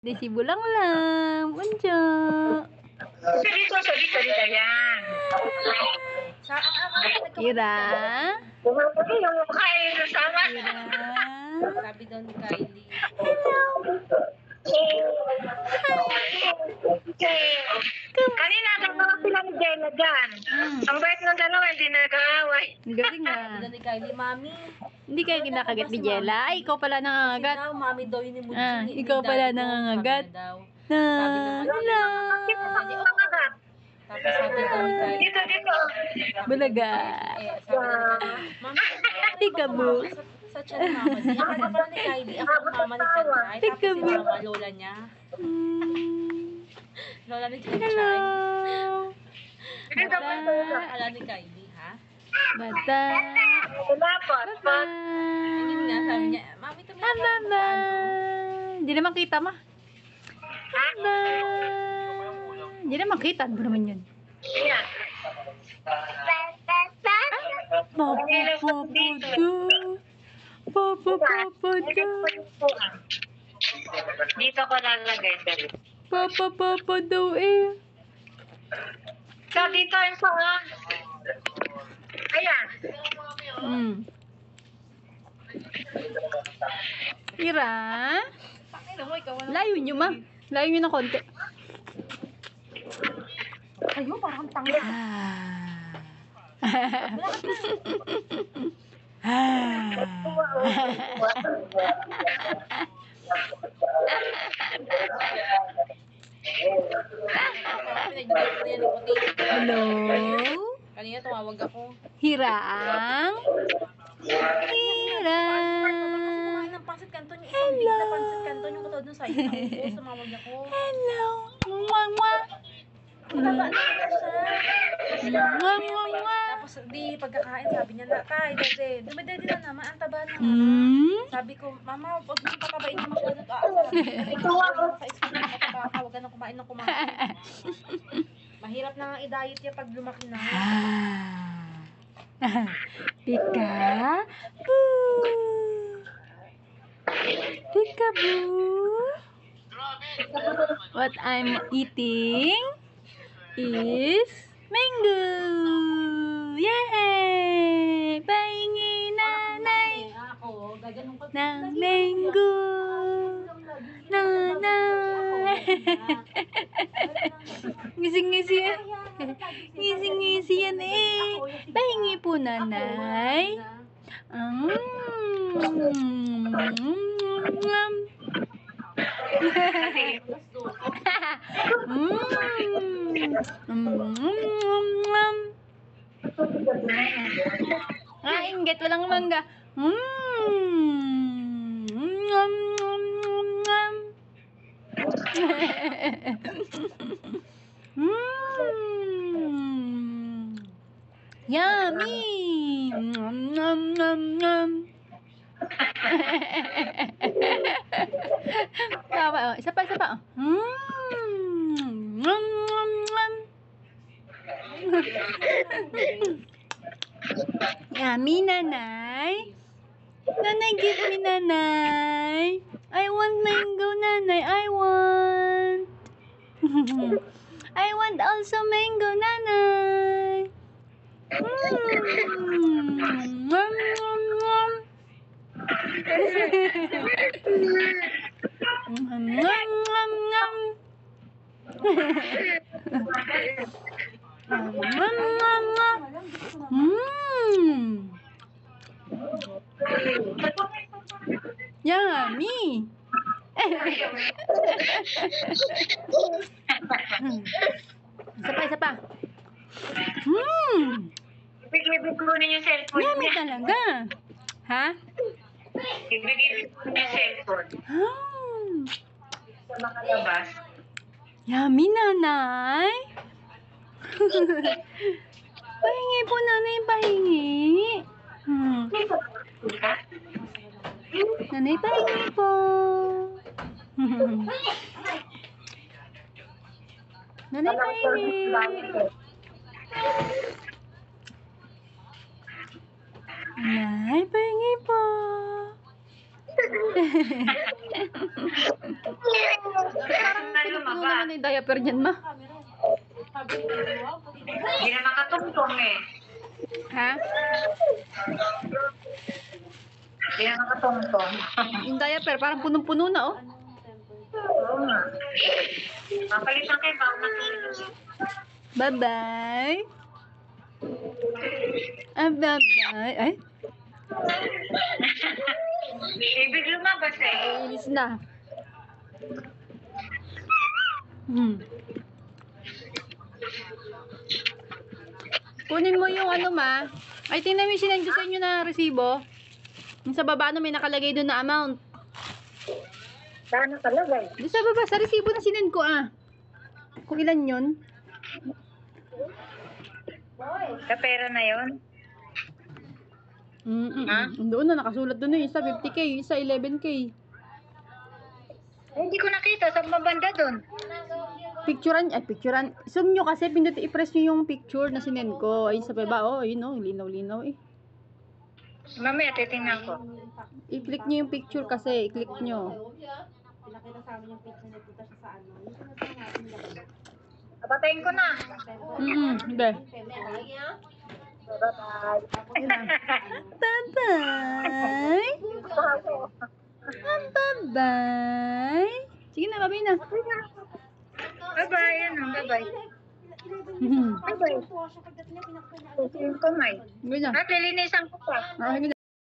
Desibo lang lang. Unja. Dito yan. Ira. Yung mukha yung sama. Ira. Sabi daw ni Kylie. Kanina nagawa sila ni Jella dyan. Ang bait ng dalawa, hindi nag-aaway. Ang galing Sabi ah. daw ni Kylie, Mami. Hindi kayo kinakagat ni Jella. Ay, ikaw pala nangangagat. Daw, Mami daw yun ni Mujin. Ah, hindi ikaw pala daddy daw, nangangagat. sabi niya daw. Na, Wala. Tapos sabi daw ni Kylie. Dito. Bulaga. Sabi daw ni Kylie, Mami, Peekaboo. sa tiyan ni Mama. Di ako pala ni Kylie. Ako ang mama ni Kylie. Tapos si Peekaboo. Mama, lola niya. Lola ni Kylie. Hello. Dito Ala ni Kylie, ha? Bata. Dapat. Bata. Yun nga, sabi niya, Mami, tumingin Ah, ka mama. Hindi naman kita, ma. Mama. Hindi naman kita. Ano naman yun? Ayan. Papa do. Dito ko lalagay. Papa daw eh. So, dito yung sa... Ayan. Ira. Pakita mo, ikaw wala. Layo nyo, ma. Layo nyo na konti. Kayo, parang tanga. Hello? Kanina tumawag ako. Hirang? Hirang? Kumain ng pansit kanton, yung isang big na pansit kanton, yung katulad ng sa'yo. Tapos tumawag ako. Hello? Mwah, mwah. Mataba na siya. Mwah, mwah, mwah. Tapos di pagkakain, sabi niya na, Tay, dede, dumidede na naman, ang taba na. Sabi ko, Mama, huwag mong patabain niyo masyado. Sa school, mataba ka, huwag ka nang kumain ng kumain. Mahirap na nga i-diet niya pag lumaki na. Pika? Peekaboo. What I'm eating is mango. Yay! Pahingi nanay Ako, gaganong pag... ng mango. Nanay. Ngising-ngisi yan. Ngising-ngisi yan eh. Pahingi po nanay. Inggit, walang mangga. Yummy. Tawa, oh. Isa pa, oh. Yummy, nanay. Nanay, give me, nanay. I want mango, nanay. I want. I want also mango, nanay. Yummy. Isa pa. Ibig-ibig ko na yung cellphone Yummy niya. talaga. Ha? Ibig-ibig ko na yung cellphone. Sa makalabas. Yummy, nanay. Pahingi po, nanay. Pahingi. Nanay, pahingi po. Nanay, pahingi. Nay, pahingi po. naman yung diaper niyan, ma. Sabi ko, wow, pati Hindi na nakatungtong eh. Ha? Hindi na nakatungtong. Yung diaper, parang punong-puno na, oh. Oo nga. Papalitan kayo bago matulog. Bye-bye. Bye-bye. Ay, Ibig lumabas eh. inis na. Kunin mo yung ano, ma. Ay, tingnan mo yung sinend ko sa inyo na resibo. Yung sa baba na may nakalagay doon na amount. Saan talaga eh? Doon sa baba, sa resibo na sinend ko, ah. Kung ilan yun. Sa pera na yon. Doon na, nakasulat doon yung isa 50k, yung isa 11k. Hindi ko nakita. Saan mabanda doon? Picturean. Zoom nyo kasi, i-press nyo yung picture na sinend ko. Ayun sa baba, oh, ayun, oh, linaw-linaw, eh. Mamaya titingnan ko. I-click nyo yung picture kasi, i-click nyo. pinakita sa amin yung picture na punta siya sa ano. Yung sinasabi natin lang. Patayin ko na. Hindi. Bye-bye. Bye-bye. Bye-bye. Sige na, babay na. Bye-bye. Ano? Bye-bye. Bye-bye. Tuwa siya pagdating niya, pinakita niya. Tutuin ko, May. Sige na. At lilinisan ko pa. Sige na.